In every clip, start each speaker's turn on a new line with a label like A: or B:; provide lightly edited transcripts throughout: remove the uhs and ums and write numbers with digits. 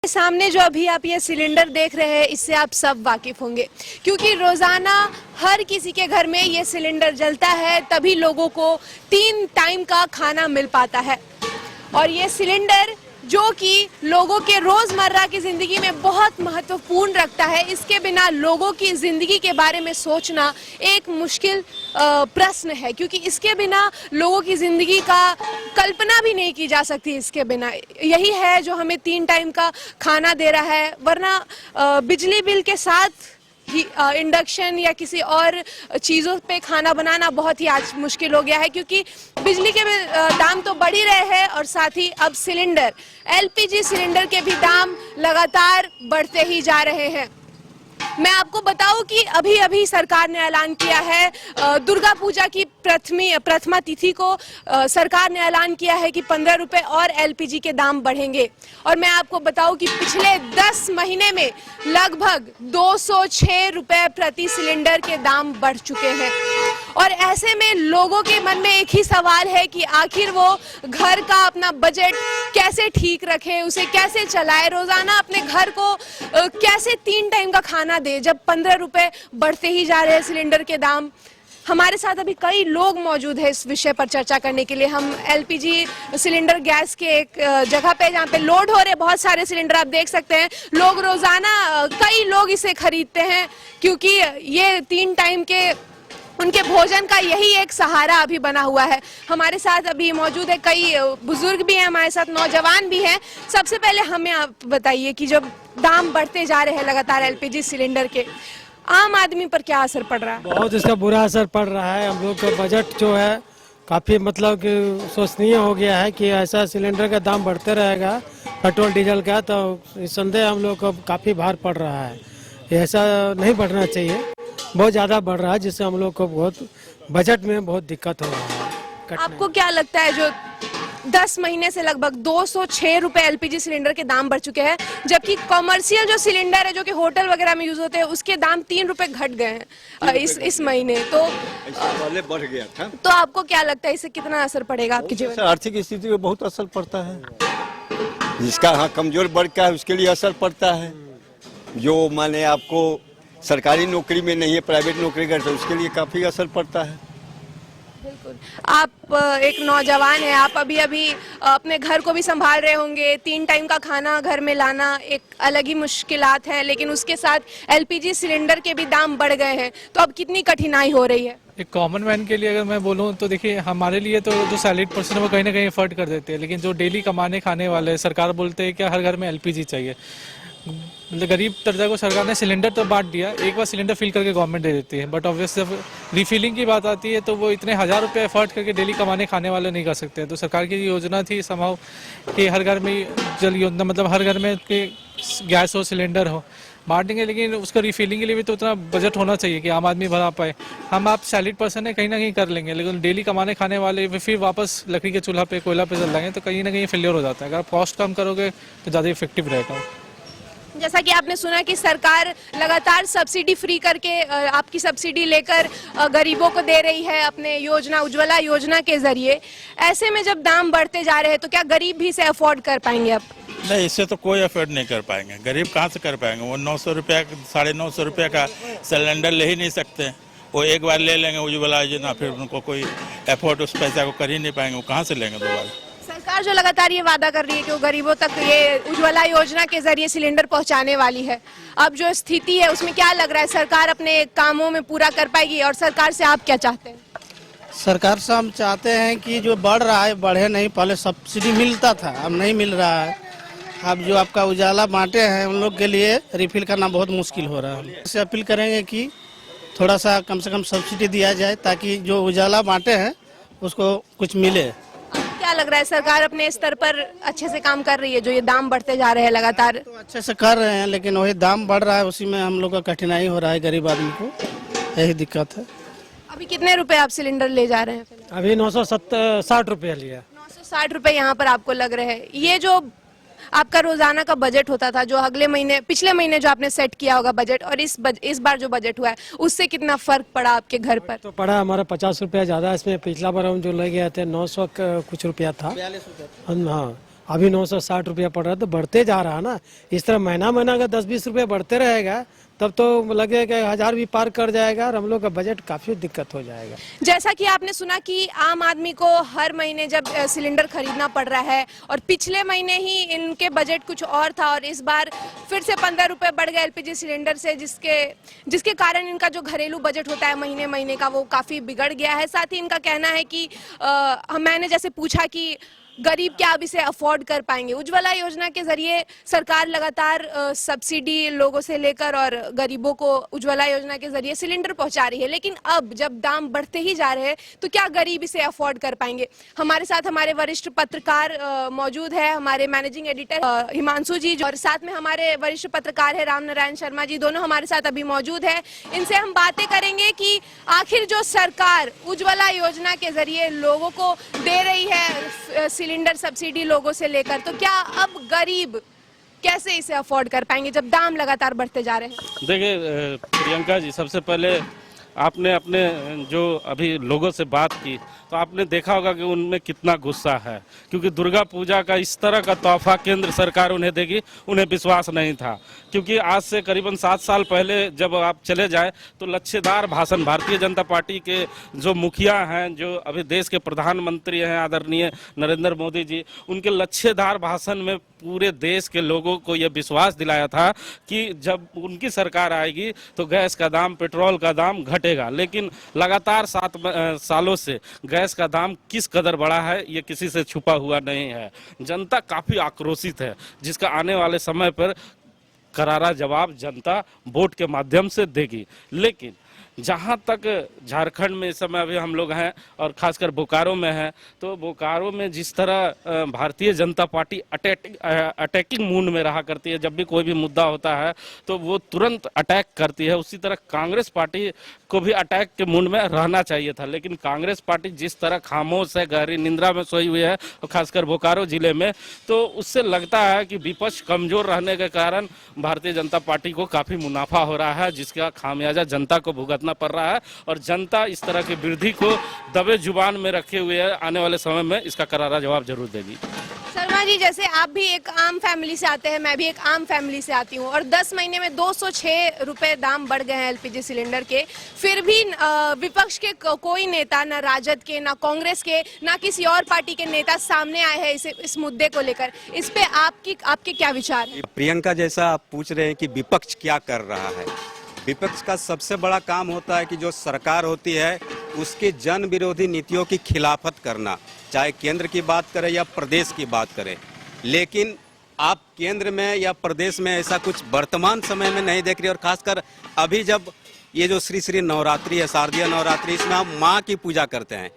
A: सामने जो अभी आप ये सिलेंडर देख रहे हैं, इससे आप सब वाकिफ होंगे क्योंकि रोजाना हर किसी के घर में ये सिलेंडर जलता है, तभी लोगों को 3 टाइम का खाना मिल पाता है। और ये सिलेंडर जो कि लोगों के रोजमर्रा की जिंदगी में बहुत महत्वपूर्ण रखता है, इसके बिना लोगों की जिंदगी के बारे में सोचना एक मुश्किल प्रश्न है क्योंकि इसके बिना लोगों की जिंदगी का कल्पना भी नहीं की जा सकती। इसके बिना यही है जो हमें 3 टाइम का खाना दे रहा है, वरना बिजली बिल के साथ इंडक्शन या किसी और चीज़ों पे खाना बनाना बहुत ही आज मुश्किल हो गया है क्योंकि बिजली के दाम तो बढ़ ही रहे हैं और साथ ही अब सिलेंडर एलपीजी सिलेंडर के भी दाम लगातार बढ़ते ही जा रहे हैं। मैं आपको बताऊं कि अभी अभी सरकार ने ऐलान किया है दुर्गा पूजा की प्रथमा तिथि को सरकार ने ऐलान किया है कि 15 रुपए और एलपीजी के दाम बढ़ेंगे। और मैं आपको बताऊं कि पिछले 10 महीने में लगभग 206 रुपए प्रति सिलेंडर के दाम बढ़ चुके हैं। और ऐसे में लोगों के मन में एक ही सवाल है कि आखिर वो घर का अपना बजट कैसे ठीक रखे, उसे कैसे चलाए, रोजाना अपने घर को कैसे 3 टाइम का खाना दे जब 15 रुपए बढ़ते ही जा रहे हैं सिलेंडर के दाम। हमारे साथ अभी कई लोग मौजूद हैं इस विषय पर चर्चा करने के लिए। हम एलपीजी सिलेंडर गैस के एक जगह पे जहाँ पे लोड हो रहे बहुत सारे सिलेंडर आप देख सकते हैं, लोग रोजाना कई लोग इसे खरीदते हैं क्योंकि ये 3 टाइम के उनके भोजन का यही एक सहारा अभी बना हुआ है। हमारे साथ अभी मौजूद है कई बुजुर्ग भी हैं, हमारे साथ नौजवान भी हैं। सबसे पहले हमें आप बताइए कि जब दाम बढ़ते जा रहे हैं लगातार एलपीजी सिलेंडर के, आम आदमी पर क्या असर पड़ रहा है?
B: बहुत इसका बुरा असर पड़ रहा है। हम लोग का बजट जो है काफ़ी मतलब कि सोचनीय हो गया है कि ऐसा सिलेंडर का दाम बढ़ते रहेगा पेट्रोल डीजल का, तो निस्संदेह हम लोग को काफ़ी भार पड़ रहा है। ऐसा नहीं बढ़ना चाहिए, बहुत ज़्यादा बढ़ रहा है जिससे हम लोग को बहुत बजट में बहुत दिक्कत हो रहा है।
A: आपको क्या लगता है जो 10 महीने से लगभग 206 रुपए एलपीजी सिलेंडर के दाम बढ़ चुके हैं, जबकि कमर्शियल जो सिलेंडर है जो कि होटल वगैरह में यूज होते हैं उसके दाम 3 रुपए घट गए हैं इस महीने, तो
C: पहले बढ़ गया था।
A: तो आपको क्या लगता है इससे कितना असर पड़ेगा आपके जीवन में?
C: आर्थिक स्थिति में बहुत असर पड़ता है। जिसका कमजोर वर्ग का है उसके लिए असर पड़ता है। जो माने आपको सरकारी नौकरी में नहीं है, प्राइवेट नौकरी करते उसके लिए काफी असर पड़ता है।
A: बिल्कुल। आप एक नौजवान हैं, आप अभी अभी अपने घर को भी संभाल रहे होंगे, 3 टाइम का खाना घर में लाना एक अलग ही मुश्किलात है, लेकिन उसके साथ एलपीजी सिलेंडर के भी दाम बढ़ गए हैं, तो अब कितनी कठिनाई हो रही है?
D: एक कॉमन मैन के लिए अगर मैं बोलूँ तो देखिए, हमारे लिए तो जो सैलरीड पर्सन है वो कहीं ना कहीं एफर्ट कर देते हैं, लेकिन जो डेली कमाने खाने वाले, सरकार बोलते हैं कि हर घर में एलपीजी चाहिए। गरीब दर्जा को सरकार ने सिलेंडर तो बांट दिया, एक बार सिलेंडर फिल करके गवर्नमेंट दे देती है, बट ऑब्वियस जब रिफिलिंग की बात आती है तो वो इतने 1000 रुपये एफर्ट करके डेली कमाने खाने वाले नहीं कर सकते। तो सरकार की योजना थी संभव कि हर घर में जल योजना, मतलब हर घर में गैस हो, सिलेंडर हो, बांटेंगे, लेकिन उसको रिफिलिंग के लिए भी तो उतना बजट होना चाहिए कि आम आदमी भरा पाए। हम आप सैलरीड पर्सन है, कहीं ना कहीं कर लेंगे, लेकिन डेली कमाने खाने वाले फिर वापस लकड़ी के चूल्हा पे, कोयला पे जल जाएंगे तो कहीं ना कहीं फेलियर हो जाता है। अगर आप कॉस्ट कम करोगे तो ज़्यादा इफेक्टिव रहेगा।
A: जैसा कि आपने सुना कि सरकार लगातार सब्सिडी फ्री करके आपकी सब्सिडी लेकर गरीबों को दे रही है अपने योजना, उज्ज्वला योजना के जरिए। ऐसे में जब दाम बढ़ते जा रहे हैं तो क्या गरीब भी इसे अफोर्ड कर पाएंगे? अब
E: नहीं, इससे तो कोई अफोर्ड नहीं कर पाएंगे। गरीब कहाँ से कर पाएंगे? वो 900 रुपया 950 रुपये का सिलेंडर ले ही नहीं सकते। वो एक बार ले लेंगे उज्ज्वला योजना, फिर उनको कोई अफोर्ड उस पैसा को कर ही नहीं पाएंगे। वो कहाँ से लेंगे दोबारा?
A: सरकार जो लगातार ये वादा कर रही है कि वो गरीबों तक ये उज्ज्वला योजना के जरिए सिलेंडर पहुंचाने वाली है, अब जो स्थिति है उसमें क्या लग रहा है सरकार अपने कामों में पूरा कर पाएगी? और सरकार से आप क्या चाहते हैं?
F: सरकार से हम चाहते हैं कि जो बढ़ रहा है बढ़े नहीं। पहले सब्सिडी मिलता था, अब नहीं मिल रहा है। अब जो आपका उजाला बांटे हैं उन लोग के लिए रिफिल करना बहुत मुश्किल हो रहा है। इससे अपील करेंगे कि थोड़ा सा कम से कम सब्सिडी दिया जाए ताकि जो उजाला बांटे हैं उसको कुछ मिले।
A: क्या लग रहा है सरकार अपने स्तर पर अच्छे से काम कर रही है? जो ये दाम बढ़ते जा रहे हैं लगातार,
F: तो अच्छे से कर रहे हैं, लेकिन वही दाम बढ़ रहा है, उसी में हम लोग का कठिनाई हो रहा है, गरीब आदमी को यही दिक्कत है।
A: अभी कितने रुपए आप सिलेंडर ले जा रहे हैं?
B: अभी 960 रुपया लिया।
A: 960 रुपए यहाँ पर आपको लग रहे हैं। ये जो आपका रोजाना का बजट होता था, जो अगले महीने, पिछले महीने जो आपने सेट किया होगा बजट, और इस बार जो बजट हुआ है उससे कितना फर्क पड़ा आपके घर पर?
B: तो पड़ा हमारा 50 रुपया ज़्यादा इसमें। पिछला बार हम जो ले गए थे 900 कुछ रुपया था। हाँ, अभी 960 रुपया पड़ रहा है, तो बढ़ते जा रहा है ना। इस तरह महीना महीना अगर 10-20 रुपया बढ़ते रहेगा तब तो लगेगा 1000 भी पार कर जाएगा और हम लोग का बजट काफ़ी दिक्कत हो जाएगा।
A: जैसा कि आपने सुना कि आम आदमी को हर महीने जब सिलेंडर खरीदना पड़ रहा है और पिछले महीने ही इनके बजट कुछ और था और इस बार फिर से 15 रुपए बढ़ गए एलपीजी सिलेंडर से, जिसके कारण इनका जो घरेलू बजट होता है महीने महीने का वो काफ़ी बिगड़ गया है। साथ ही इनका कहना है कि मैंने जैसे पूछा कि गरीब क्या अब इसे अफोर्ड कर पाएंगे। उज्ज्वला योजना के जरिए सरकार लगातार सब्सिडी लोगों से लेकर और गरीबों को उज्ज्वला योजना के जरिए सिलेंडर पहुंचा रही है, लेकिन अब जब दाम बढ़ते ही जा रहे हैं तो क्या गरीब इसे अफोर्ड कर पाएंगे। हमारे साथ हमारे वरिष्ठ पत्रकार मौजूद है, हमारे मैनेजिंग एडिटर हिमांशु जी और साथ में हमारे वरिष्ठ पत्रकार है राम नारायण शर्मा जी, दोनों हमारे साथ अभी मौजूद है। इनसे हम बातें करेंगे कि आखिर जो सरकार उज्ज्वला योजना के जरिए लोगों को दे रही है सिलेंडर सब्सिडी लोगों से लेकर, तो क्या अब गरीब कैसे इसे अफोर्ड कर पाएंगे जब दाम लगातार बढ़ते जा रहे हैं।
G: देखिए प्रियंका जी, सबसे पहले आपने अपने जो अभी लोगों से बात की तो आपने देखा होगा कि उनमें कितना गुस्सा है, क्योंकि दुर्गा पूजा का इस तरह का तोहफा केंद्र सरकार उन्हें देगी उन्हें विश्वास नहीं था। क्योंकि आज से करीबन 7 साल पहले जब आप चले जाए तो लच्छेदार भाषण भारतीय जनता पार्टी के जो मुखिया हैं, जो अभी देश के प्रधानमंत्री हैं आदरणीय नरेंद्र मोदी जी, उनके लच्छेदार भाषण में पूरे देश के लोगों को यह विश्वास दिलाया था कि जब उनकी सरकार आएगी तो गैस का दाम, पेट्रोल का दाम घटेगा। लेकिन लगातार 7 सालों से गैस का दाम किस कदर बढ़ा है ये किसी से छुपा हुआ नहीं है। जनता काफी आक्रोशित है, जिसका आने वाले समय पर करारा जवाब जनता वोट के माध्यम से देगी। लेकिन जहाँ तक झारखंड में इस समय अभी हम लोग हैं और खासकर बोकारो में हैं, तो बोकारो में जिस तरह Bharatiya Janata party attacking mood में रहा करती है, जब भी कोई भी मुद्दा होता है तो वो तुरंत अटैक करती है, उसी तरह कांग्रेस पार्टी को भी अटैक के मूड में रहना चाहिए था। लेकिन कांग्रेस पार्टी जिस तरह खामोश है, गहरी निंद्रा में सोई हुई है, और खासकर बोकारो जिले में, तो उससे लगता है कि विपक्ष कमजोर रहने के कारण भारतीय जनता पार्टी को काफी मुनाफा हो रहा है, जिसका खामियाजा जनता को भुगतना पड़ रहा है। और जनता इस तरह की वृद्धि को दबे जुबान में रखे हुए है, आने वाले समय में इसका करारा जवाब जरूर देगी।
A: शर्मा जी, जैसे आप भी एक आम फैमिली से आते हैं, मैं भी एक आम फैमिली से आती हूँ और 10 महीने में 206 रुपए दाम बढ़ गए हैं एलपीजी सिलेंडर के, फिर भी विपक्ष के कोई नेता, ना राजद के, ना कांग्रेस के, ना किसी और पार्टी के नेता सामने आए हैं इस मुद्दे को लेकर। इस पे आपके क्या विचार हैं?
H: प्रियंका, जैसा आप पूछ रहे हैं कि विपक्ष क्या कर रहा है, विपक्ष का सबसे बड़ा काम होता है कि जो सरकार होती है उसकी जन विरोधी नीतियों की खिलाफत करना, चाहे केंद्र की बात करें या प्रदेश की बात करें। लेकिन आप केंद्र में या प्रदेश में ऐसा कुछ वर्तमान समय में नहीं देख रहे। और खासकर अभी जब ये जो श्री नवरात्रि है, शारदीय नवरात्रि, इसमें आप माँ की पूजा करते हैं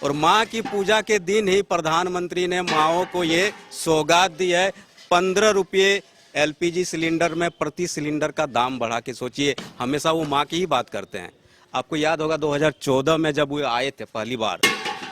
H: और माँ की पूजा के दिन ही प्रधानमंत्री ने माँओं को ये सौगात दी है, 15 रुपये एलपीजी सिलेंडर में प्रति सिलेंडर का दाम बढ़ा के। सोचिए, हमेशा वो माँ की ही बात करते हैं। आपको याद होगा 2014 में जब वो आए थे पहली बार,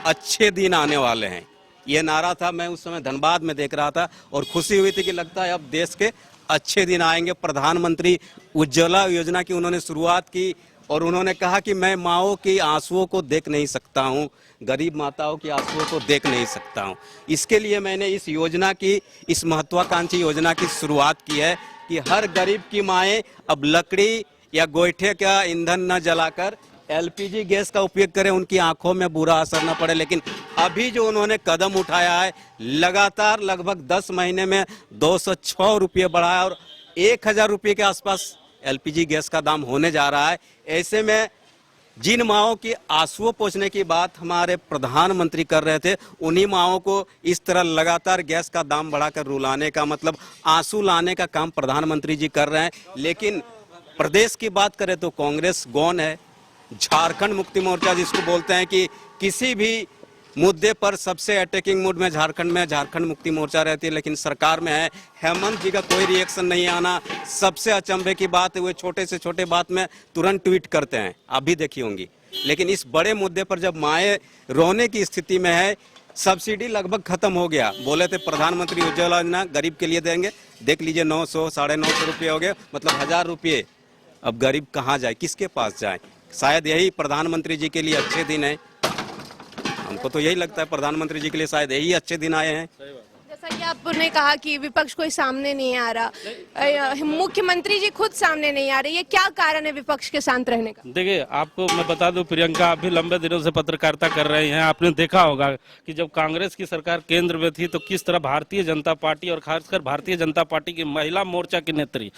H: अच्छे दिन आने वाले हैं, ये नारा था। मैं उस समय धनबाद में देख रहा था और खुशी हुई थी कि लगता है अब देश के अच्छे दिन आएंगे। प्रधानमंत्री उज्ज्वला योजना की उन्होंने शुरुआत की और उन्होंने कहा कि मैं माँओं की आंसुओं को देख नहीं सकता हूँ, गरीब माताओं की आंसुओं को देख नहीं सकता हूँ। इसके लिए मैंने इस योजना की, इस महत्वाकांक्षी योजना की शुरुआत की है कि हर गरीब की माएँ अब लकड़ी या गोईठे का ईंधन न जलाकर एलपीजी गैस का उपयोग करें, उनकी आंखों में बुरा असर न पड़े। लेकिन अभी जो उन्होंने कदम उठाया है, लगातार लगभग 10 महीने में 206 रुपये बढ़ाया और 1000 रुपये के आसपास एलपीजी गैस का दाम होने जा रहा है। ऐसे में जिन माँओं की आंसुओं पोंछने की बात हमारे प्रधानमंत्री कर रहे थे, उन्हीं माँओं को इस तरह लगातार गैस का दाम बढ़ाकर रुलाने का, मतलब आंसू लाने का काम प्रधानमंत्री जी कर रहे हैं। लेकिन प्रदेश की बात करें तो कांग्रेस गौन है। झारखंड मुक्ति मोर्चा जिसको बोलते हैं कि किसी भी मुद्दे पर सबसे अटैकिंग मूड में झारखंड मुक्ति मोर्चा रहती है, लेकिन सरकार में है। हेमंत जी का कोई रिएक्शन नहीं आना सबसे अचंभे की बात है। वे छोटे से छोटे बात में तुरंत ट्वीट करते हैं, आप भी देखी होंगी। लेकिन इस बड़े मुद्दे पर जब माएँ रोने की स्थिति में है, सब्सिडी लगभग खत्म हो गया। बोले थे प्रधानमंत्री उज्ज्वला योजना गरीब के लिए देंगे, देख लीजिए 900 950 रुपये हो गए, मतलब 1000 रुपये। अब गरीब कहाँ जाए, किसके पास जाए? शायद यही प्रधानमंत्री जी के लिए अच्छे दिन है। हमको तो यही लगता है प्रधानमंत्री जी के लिए शायद यही अच्छे दिन आए हैं।
A: जैसा कि आपने कहा कि विपक्ष कोई सामने नहीं आ रहा, मुख्यमंत्री जी खुद सामने नहीं आ रहे, ये क्या कारण है विपक्ष के शांत रहने का?
G: देखिए, आपको मैं बता दूं प्रियंका, आप भी लंबे दिनों से पत्रकारिता कर रही हैं। आपने देखा होगा कि जब कांग्रेस की सरकार केंद्र में थी तो किस तरह भारतीय जनता पार्टी और खासकर भारतीय जनता पार्टी की महिला मोर्चा की नेत्री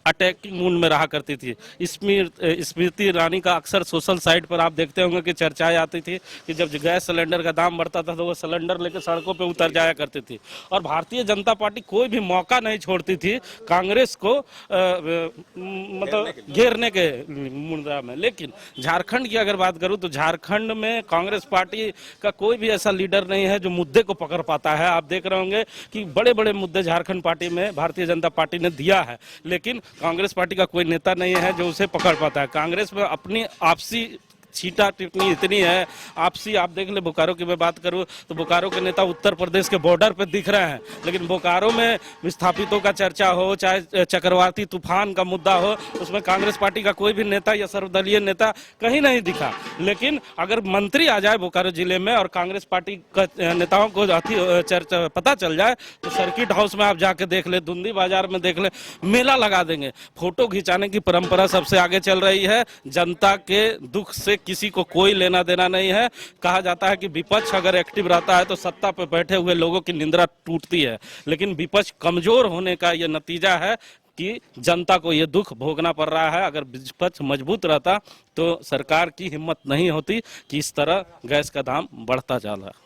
G: अटैकिंग मूड में रहा करती थी। स्मृति ईरानी का अक्सर सोशल साइट पर आप देखते होंगे कि चर्चाएं आती थी कि जब गैस सिलेंडर का दाम बढ़ता था तो वो सिलेंडर लेकर सड़कों पे उतर जाया करती थी। और भारतीय जनता पार्टी कोई भी मौका नहीं छोड़ती थी कांग्रेस को मतलब घेरने के मुद्दा में। लेकिन झारखंड की अगर बात करूं तो झारखंड में कांग्रेस पार्टी का कोई भी ऐसा लीडर नहीं है जो मुद्दे को पकड़ पाता है। आप देख रहे होंगे कि बड़े बड़े मुद्दे झारखंड पार्टी में भारतीय जनता पार्टी ने दिया है, लेकिन कांग्रेस पार्टी का कोई नेता नहीं है जो उसे पकड़ पाता है। कांग्रेस में अपनी आपसी छीटा टिप्पणी इतनी है आपसी। आप देख ले, बोकारो की मैं बात करूं तो बोकारो के नेता उत्तर प्रदेश के बॉर्डर पर दिख रहे हैं, लेकिन बोकारो में विस्थापितों का चर्चा हो, चाहे चक्रवाती तूफान का मुद्दा हो, उसमें कांग्रेस पार्टी का कोई भी नेता या सर्वदलीय नेता कहीं नहीं दिखा। लेकिन अगर मंत्री आ जाए बोकारो जिले में और कांग्रेस पार्टी का नेताओं को चर्चा पता चल जाए तो सर्किट हाउस में आप जाके देख ले, धुंधी बाजार में देख ले, मेला लगा देंगे। फोटो खिंचाने की परंपरा सबसे आगे चल रही है। जनता के दुख से किसी को कोई लेना देना नहीं है। कहा जाता है कि विपक्ष अगर एक्टिव रहता है तो सत्ता पर बैठे हुए लोगों की निंद्रा टूटती है, लेकिन विपक्ष कमजोर होने का यह नतीजा है कि जनता को यह दुख भोगना पड़ रहा है। अगर विपक्ष मजबूत रहता तो सरकार की हिम्मत नहीं होती कि इस तरह गैस का दाम बढ़ता जा रहा है।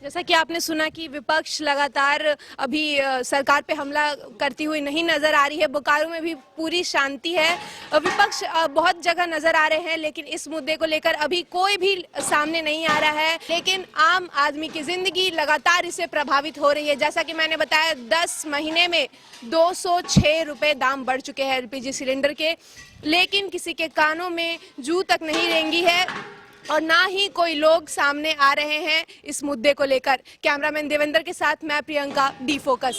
A: जैसा कि आपने सुना कि विपक्ष लगातार अभी सरकार पे हमला करती हुई नहीं नजर आ रही है। बोकारो में भी पूरी शांति है। विपक्ष बहुत जगह नजर आ रहे हैं, लेकिन इस मुद्दे को लेकर अभी कोई भी सामने नहीं आ रहा है। लेकिन आम आदमी की जिंदगी लगातार इससे प्रभावित हो रही है। जैसा कि मैंने बताया, 10 महीने में 206 रुपए दाम बढ़ चुके हैं एलपीजी सिलेंडर के, लेकिन किसी के कानों में जू तक नहीं रेंगी है और ना ही कोई लोग सामने आ रहे हैं इस मुद्दे को लेकर। कैमरामैन देवेंद्र के साथ मैं प्रियंका, डी फोकस।